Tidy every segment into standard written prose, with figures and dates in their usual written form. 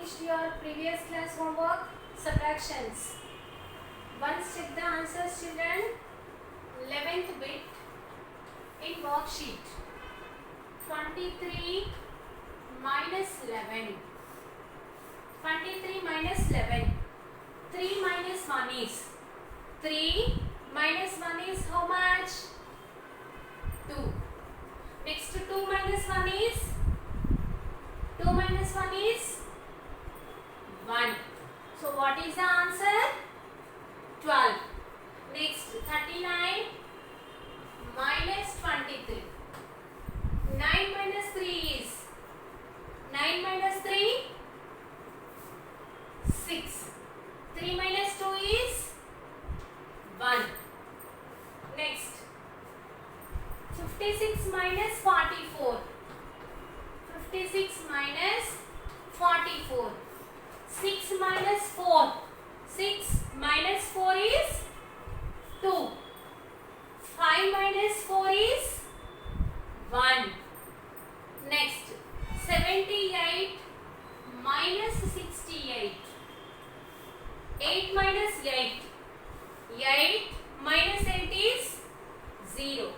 finished your previous class homework, subtractions. Once check the answers, children. 11th bit in worksheet. 23 minus 11. 23 minus 11. 3 minus 1 is 3 minus 1 is how much? 2. Next 2 minus 1 is 2 minus 1 is 1. So what is the answer? 12. Next 39 minus 23. 9 minus 3 is 9 minus 3 6. 3 minus 2 is 1. Next 56 minus 44. 56 minus 44. 6 minus 4. 6 minus 4 is 2. 5 minus 4 is 1. Next 78 minus 68. 8 minus 8. 8 minus 8 is 0.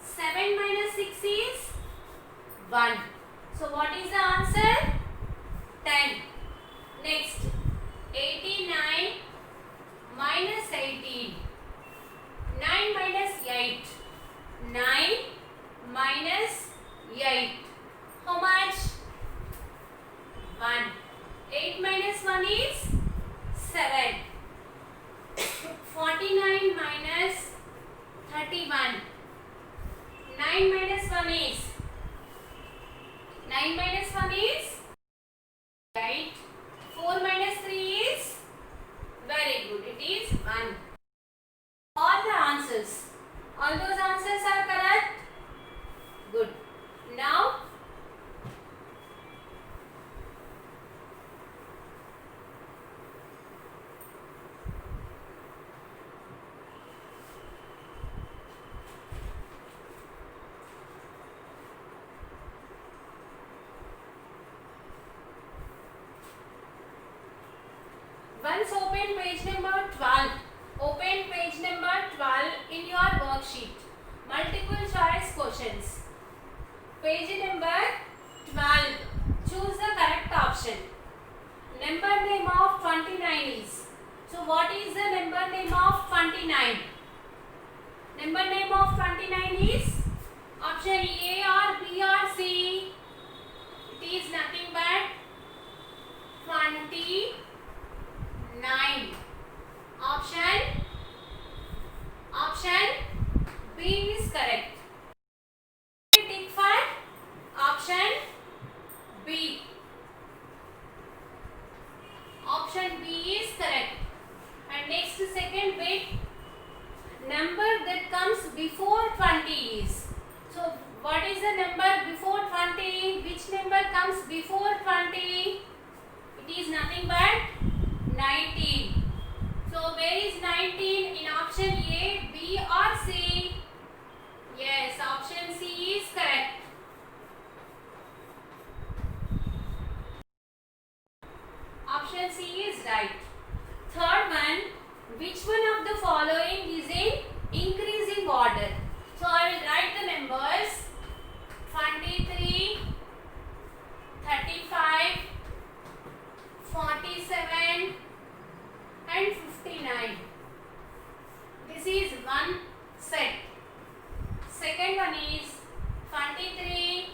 7 minus 6 is 1. So what is the answer? 10. Next 89 minus 18. 9 minus 8. 9 minus 8. How much? 1. 8 minus 1 is 7. 49 minus 31. 9 minus 1 is 9 minus 1 is 8. 4 minus 3 is very good. It is 1. All the answers. All those answers are correct. Good. Now once open page number 12. Open page number 12 in your worksheet. Multiple choice questions. Page number 12. Choose the correct option. Number name of 29 is. So what is the number name of 29? Number name of 29 is option A or B or C. It is nothing but 29. Option B is correct. Tick for option B. Option B is correct. And next second bit, number that comes before 20 is. So what is the number before 20? Which number comes before 20? It is nothing but 19. So where is 19 in option A, B or C? Yes, option C is correct. Option C is right. Third one, which one of the following is in increasing order? So I will write the numbers 23, 35, 47 and 59. This is one set. Second one is 23,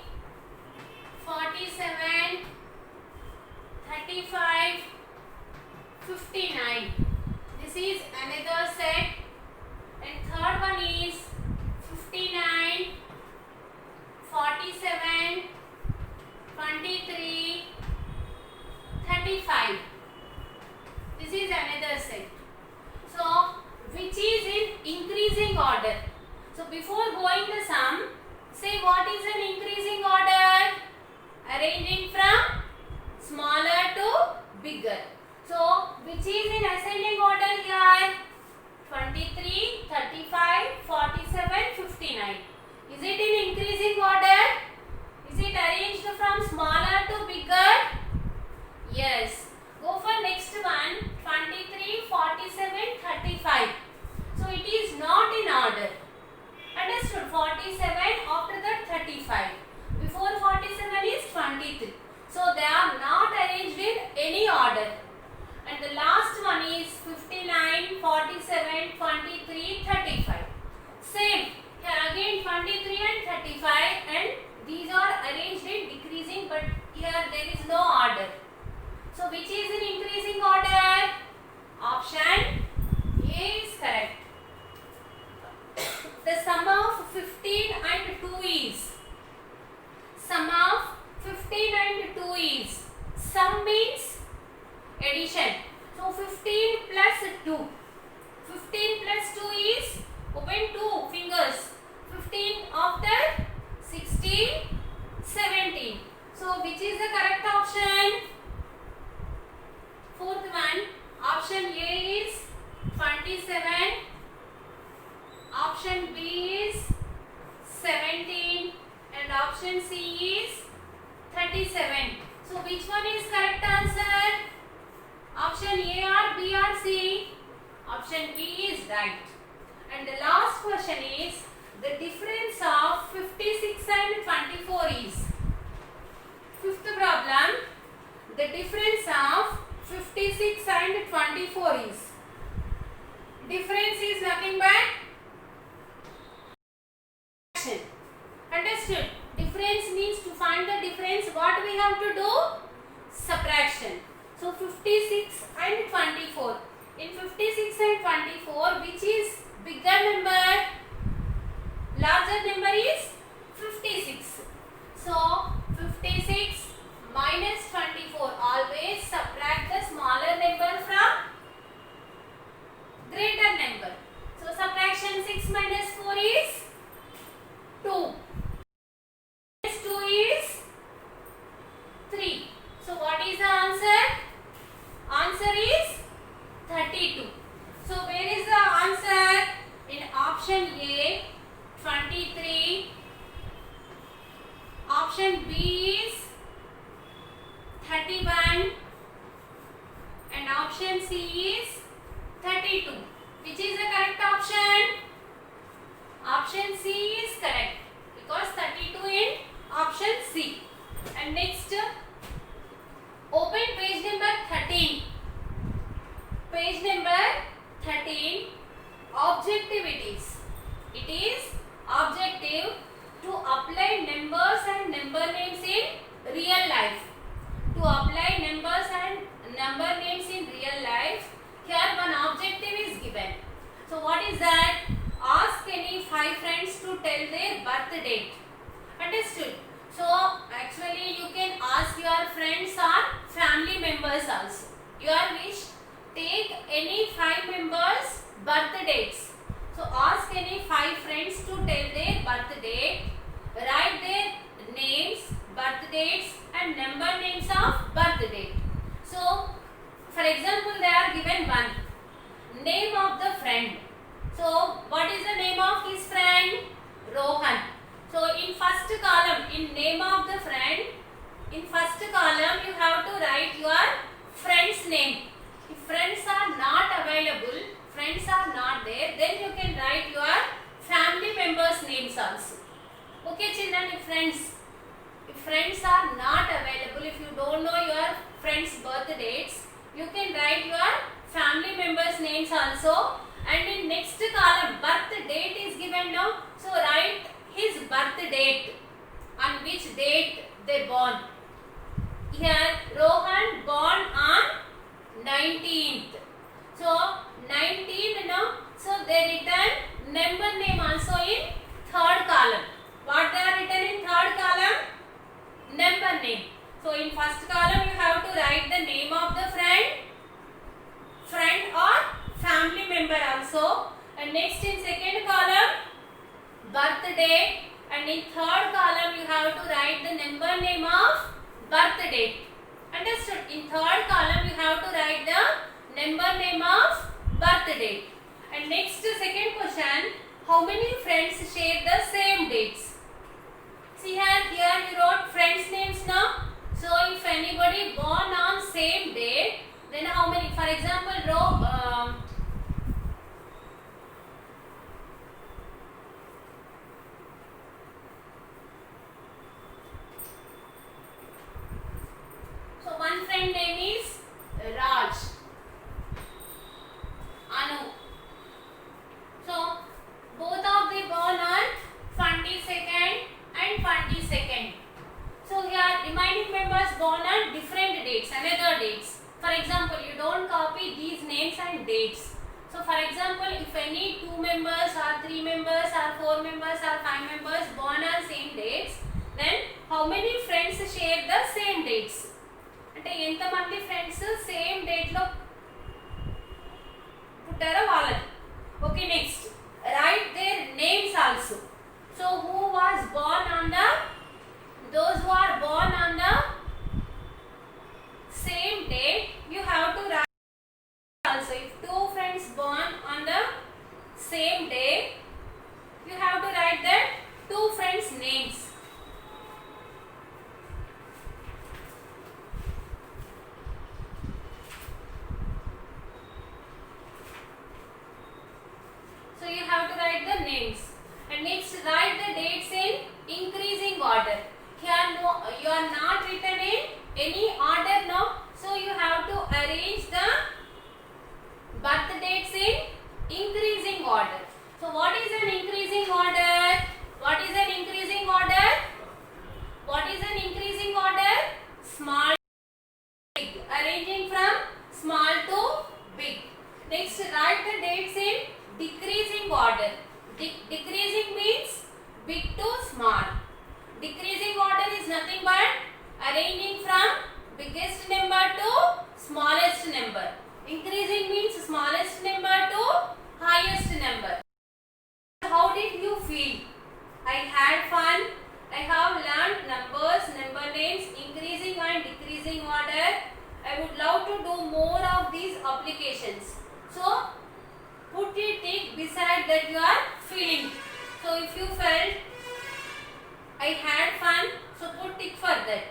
47, 35, 59. This is another set. And third one is 59, 47, 23, 35. This is another set. So, which is in increasing order? So, before going the sum, say what is an increasing order? Arranging from smaller to bigger. So, which is in ascending order here? 23, 35, 47, 59. Is it in increasing order? Is it arranged from smaller to bigger? Yes. which is in increasing order? Option A is correct. The sum of 15 and 2 is. Sum of 15 and 2 is. Sum means addition. So 15 plus 2. 15 plus 2 is, open 2 fingers. 15 after 16, 17. So which is the correct option? Fourth one, option A is 27. Option B is 17 and option C is 37. So which one is correct answer? Option A or B or C? Option B is right. And the last question is, the difference of 56 and 24 is. Fifth problem, the difference of 56 and 24 is. Difference is nothing but subtraction. Understood? Difference means to find the difference, what we have to do? Subtraction. So 56 and 24. In 56 and 24, which is bigger number? Larger number is 56. So 56 minus 24. Always subtract the smaller number from greater number. So subtraction 6 minus 4 is 2. Minus 2 is 3. So what is the answer? Answer is 32. So where is the answer? In option A, 23. Option B is 31 and option C is 32. Which is the correct option? Option C is correct because 32 in option C. And next, open page number 13. Page number 13, objectivities. It is objective to apply numbers and number names in real life. To apply numbers and number names in real life, here one objective is given. So what is that? Ask any 5 friends to tell their birth date. Understood? So actually you can ask your friends or family members also. Your wish, take any 5 members' birth dates. So ask any 5 friends to tell their birth date. Write their names, birth dates and number names of birth date. So for example, they are given one. Name of the friend. So what is the name of his friend? Rohan. So in first column, in name of the friend, in first column you have to write your friend's name. If friends are not available, friends are not there, then you can write your family members' names also. Okay children, if friends are not available, if you don't know your friends' birth dates, you can write your family members' names also. And in next column, birth date is given now. So write his birth date, on which date they born. Here Rohan born on 19th. So 19th now. So they written number name also in third column. What they are written in third column? Number name. So in first column you have to write the name of the friend or family member also. And next in second column, birthday. And in third column you have to write the number name of birth date. Understood? In third column you have to write the number name of birth date. And next second question, how many friends share the same dates? See here you wrote friends names now. So if anybody born on same date, then how many? For example, so one friend name is Raj, Anu. So both of them born on 22nd and 22nd. So here remaining members born on different dates, another dates. For example, you don't copy these names and dates. So for example, if any 2 members or 3 members or 4 members or 5 members born on same dates, then how many friends share the same dates? అంటే ఎంతమంది friends same date లో పుట్టారో వాళ్ళని. Okay, next right their names also. So who was born on the, those who are born on the same date, you have to write also. If 2 friends born on the same day, you have to write that 2 friends names. So you have to write the names, and next write the dates in increasing order. Here no, you are not written in any order now, so you have to arrange the birth dates in increasing order. So what is an increasing order? What is an increasing order? What is an increasing order? Small to big, arranging from small to big. Next write the dates in decreasing order. Decreasing means big to small. Decreasing order is nothing but arranging from biggest number to smallest number. Increasing means smallest number to highest number. How did you feel? I had fun. I have learned numbers, number names, increasing and decreasing order. I would love to do more of these applications. So put a tick beside that you are feeling. So if you felt I had fun, so put tick for that.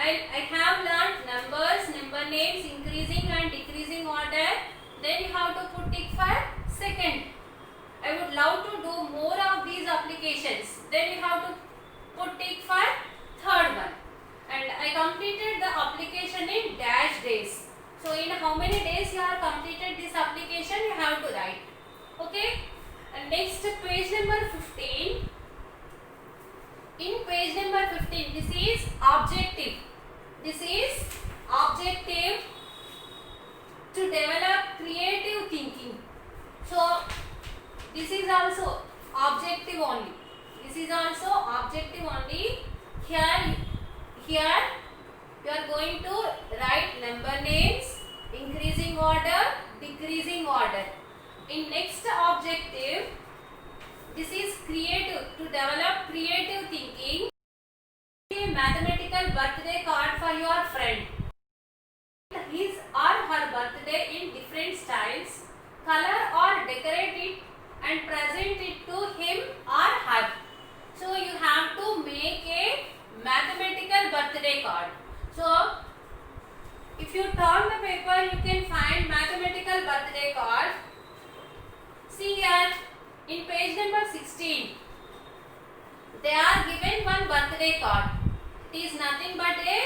I have learned numbers, number names, increasing and decreasing order. Then you have to put tick for second. I would love to do more of these applications. Then you have to put tick for third one. And I completed the application in dash days. So in how many days you have completed this application, you have to write. Okay. And next page number 15. In page number 15, this is objective. This is objective to develop creative thinking. So this is also objective only. This is also objective only. Here you are going to write number names, increasing order, decreasing order. In next objective, this is creative, to develop creative thinking. A mathematical birthday card for your friend. His or her birthday in different styles, color or decorate it and present it to him or her. So you have to make a mathematical birthday card. So if you turn the paper, you can find mathematical birthday card. See here in page number 16, they are given one birthday card. It is nothing but a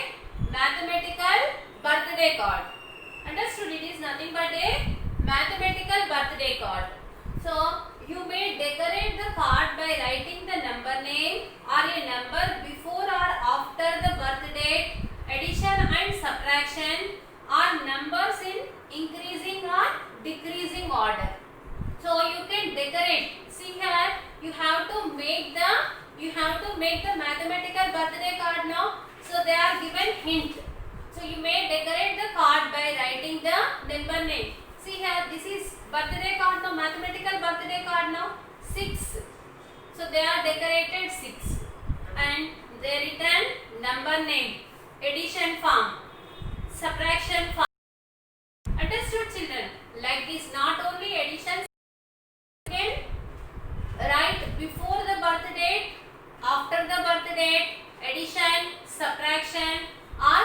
mathematical birthday card. Understood? It is nothing but a mathematical birthday card. So you may decorate the card by writing the number name or a number before or after the birth date, addition and subtraction, or numbers in increasing or decreasing order. So you can decorate. See here, you have to make the mathematical birthday card now. So they are given hint. So you may decorate the card by writing the number name. See here, this is birthday card now, mathematical birthday card now, 6. So they are decorated 6, and they written number name, addition form, subtraction form. Understood, children? Like this, not only addition, you can write before the birth date, after the birth date, addition, subtraction, or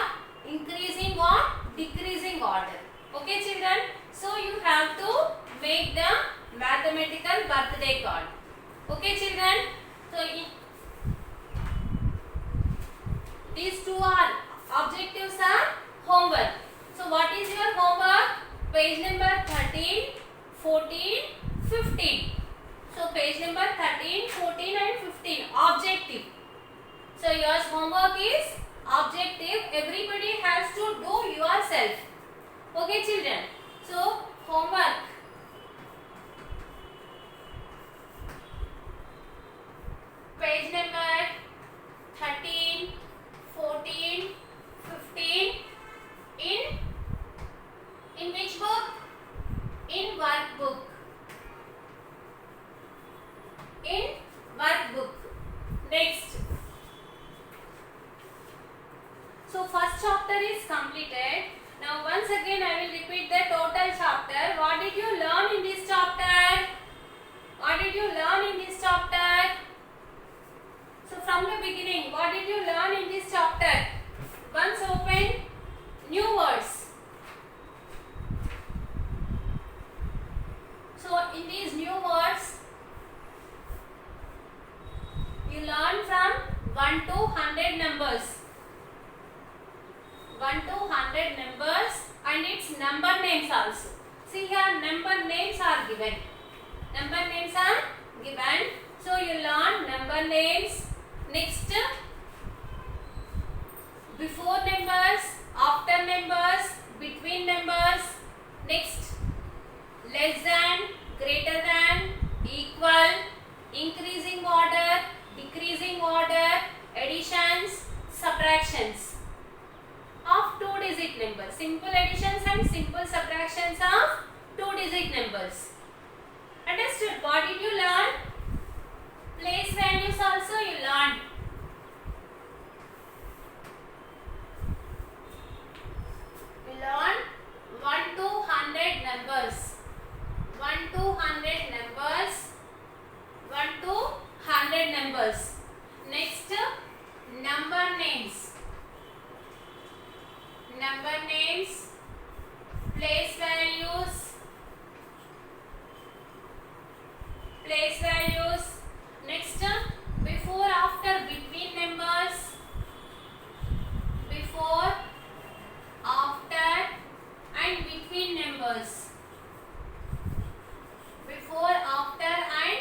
increasing or decreasing order. Okay, children? So you have to make the mathematical birthday card. Okay, children? So these two are objectives are homework. So what is your homework? Page number 13, 14, 15. So page number 13, 14 and 15, objective. So your homework is objective. Everybody has to do yourself. Okay children, so homework. Page number 13, 14, 15 in which book? In workbook. In workbook. Next. So first chapter is completed. Now once again I will repeat the total chapter. What did you learn in this chapter? What did you learn in this chapter? So from the beginning, what did you learn in this chapter? Once open new words. So in these new words, you learn from 1 to 100 numbers. 1 to 100 numbers and its number names also. See here, number names are given. Number names are given. So you learn number names. Next, before numbers, after numbers, between numbers. Next, less than, greater than, equal, increasing order, decreasing order, additions, subtractions of 2-digit numbers. Simple additions and simple subtractions of 2-digit numbers. Understood? What did you learn? Place values also you learned. You learned 1 to 100 numbers. 1 to 100 numbers. 1 to 100 numbers. Next, number names. Number names, place values, place values. Next, before, after, between numbers, before, after and between numbers, before, after and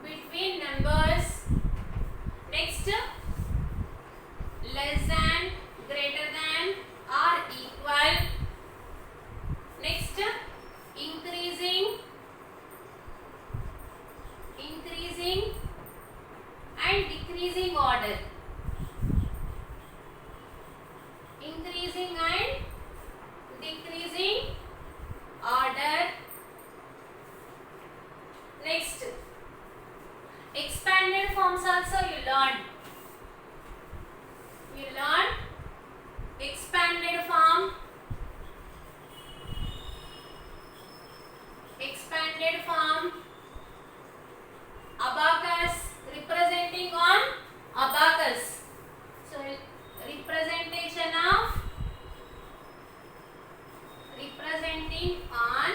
between numbers. Next, less than, greater than or equal. Next, increasing, increasing and decreasing order. Increasing and decreasing order. Next, expanded forms also you learn. You learn expanded form. Expanded form. Abacus, representing on abacus. So representation of, representing on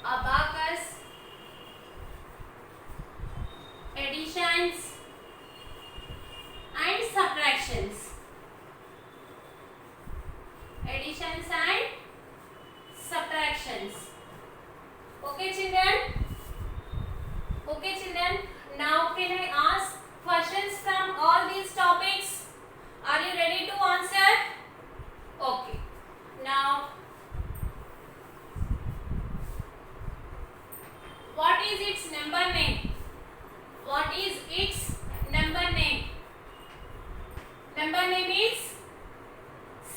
abacus. Additions and subtractions. Additions and subtractions. Okay children? Okay children, now can I ask questions from all these topics? Are you ready to answer? Okay. Now, what is its number name? What is its number name? Number name is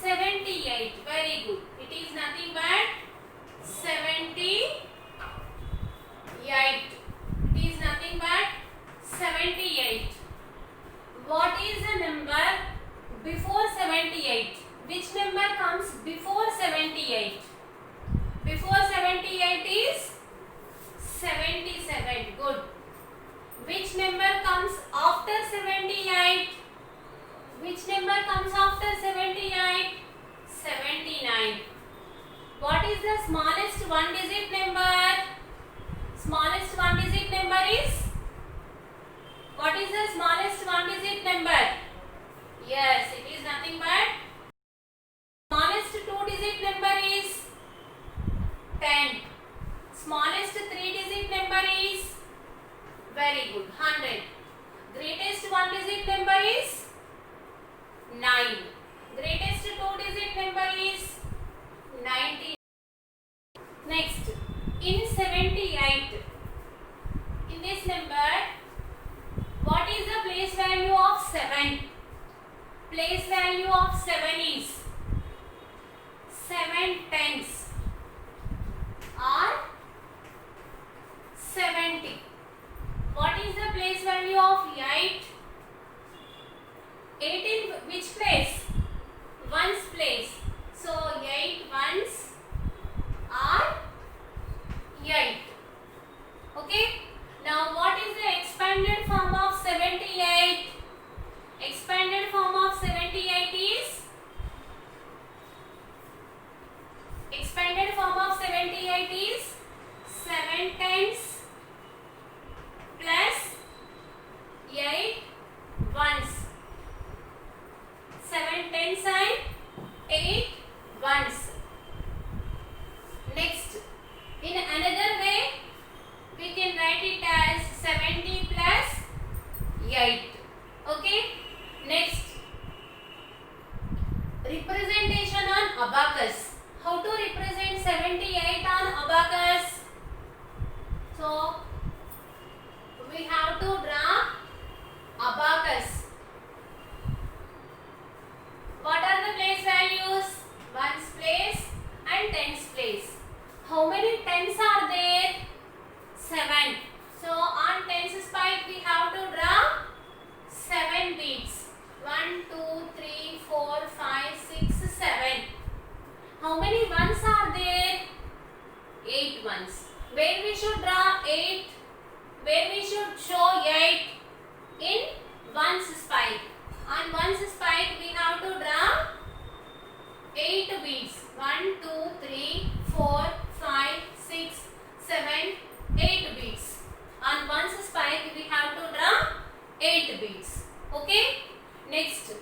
78. Very good. It is nothing but 78. It is nothing but 78. What is the number before 78? Which number comes before 78? Before 78 is 77. Good. Which number comes after 78? Which number comes after 78? 79. What is the smallest one-digit number? Smallest one-digit number is? What is the smallest one-digit number? Yes, it is nothing but smallest two-digit number is 10. Smallest three-digit number is? Very good, 100. Greatest one-digit number is 9. Greatest two-digit number is 9. abacus. How to represent 78 on abacus? So we have to draw abacus. What are the place values? Ones place and tens place. How many tens are there? 7. So on tens spike we have to draw 7 beads. 1, 2, 3, 4, 5, 6, 7. How many ones are there? 8 ones. Where we should draw 8? Where we should show 8? In ones spike. On ones spike we have to draw 8 beads. 1, 2, 3, 4, 5, 6, 7, 8 beads. On ones spike we have to draw 8 beads. Okay? Next.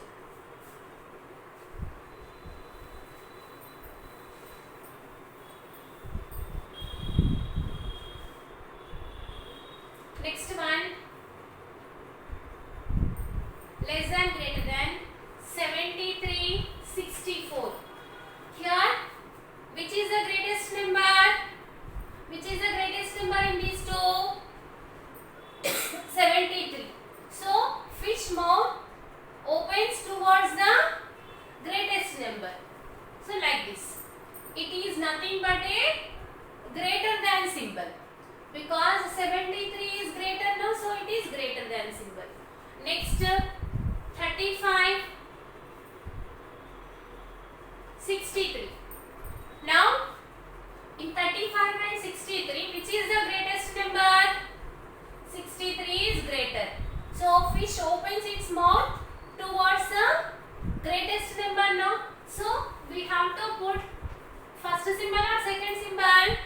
Next one. Less than, greater than 73, 64. Here, which is the greatest number? Which is the greatest number in these two? 73. So, fish mouth opens towards the greatest number. So, like this. It is nothing but a greater than symbol. Because 73 is greater now, so it is greater than symbol. Next, 35, 63. Now, in 35 and 63, which is the greatest number? 63 is greater. So, fish opens its mouth towards the greatest number now. So, we have to put first symbol or second symbol?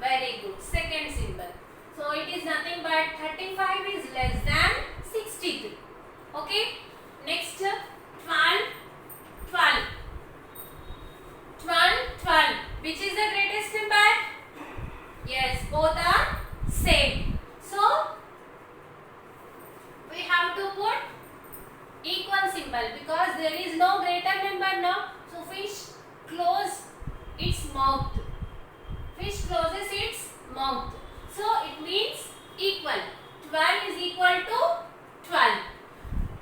Very good. Second symbol. So, it is nothing but 35 is less than 63. Okay. Next, 12, 12. 12, 12. Which is the greatest number? Yes, both are same. So, we have to put equal symbol because there is no greater number now. So, fish close its mouth. Fish closes its mouth. So, it means equal. 12 is equal to 12.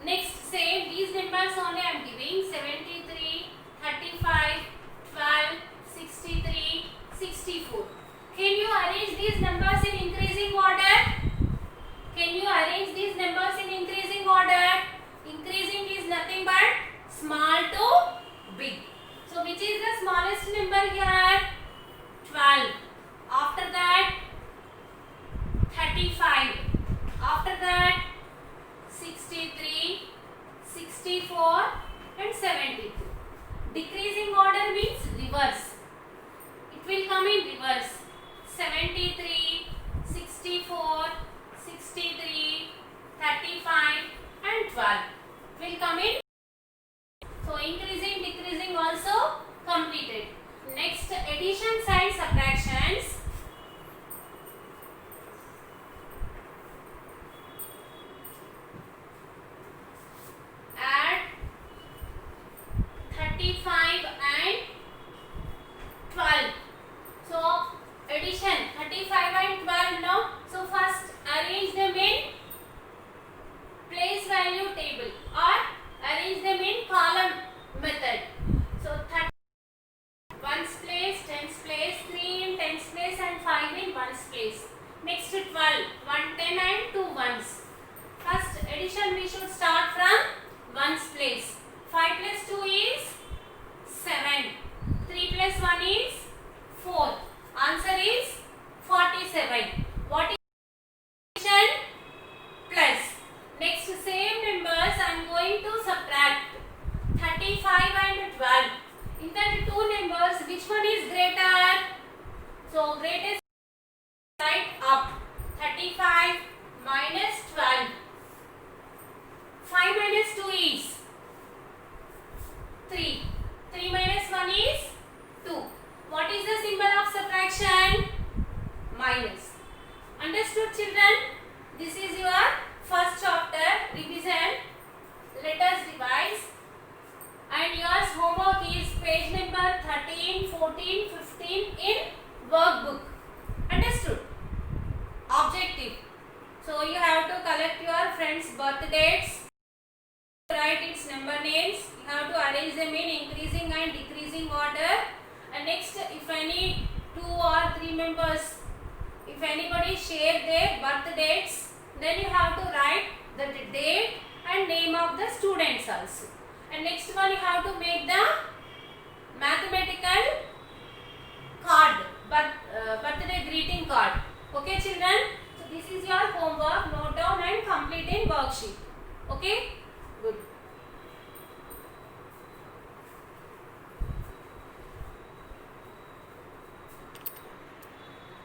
Next, same these numbers only I am giving. 73, 35, 12, 63, 64. Can you arrange these numbers in increasing order? Can you arrange these numbers in increasing order? Increasing is nothing but small to big. So, which is the smallest number here? 12. After that, 35. After that, 63, 64 and 72. Decreasing order means reverse. It will come in reverse. 73, 64, 63, 35 and 12 will come in. So, increasing, decreasing also completed. Next, additions and subtractions. Add 35 and 12. So, addition 35 and 12 now. So, first arrange them in place value table or arrange them in column method. So, 30 ones place, tens place, 3 in tens place and 5 in ones place. Next 12, 1 10 and 2 ones. First addition we should start from ones place. 5 plus 2 is 7. 3 plus 1 is 4. Answer is 47. What is addition? Plus. Next same numbers I am going to subtract. 35 and 12. In the two numbers, which one is greater? So, greatest right up. 35 minus 12. 5 minus 2 is 3. 3 minus 1 is 2. What is the symbol of subtraction? Minus. Understood, children? This is your first chapter revision. Let us revise. And your homework is page number write its number names. You have to arrange them in increasing and decreasing order. And next, if any 2 or 3 members, if anybody share their birth dates, then you have to write the date and name of the students also. And next one, you have to make the mathematical card, birthday greeting card. Okay children, so this is your homework. Note down and complete in worksheet. Okay.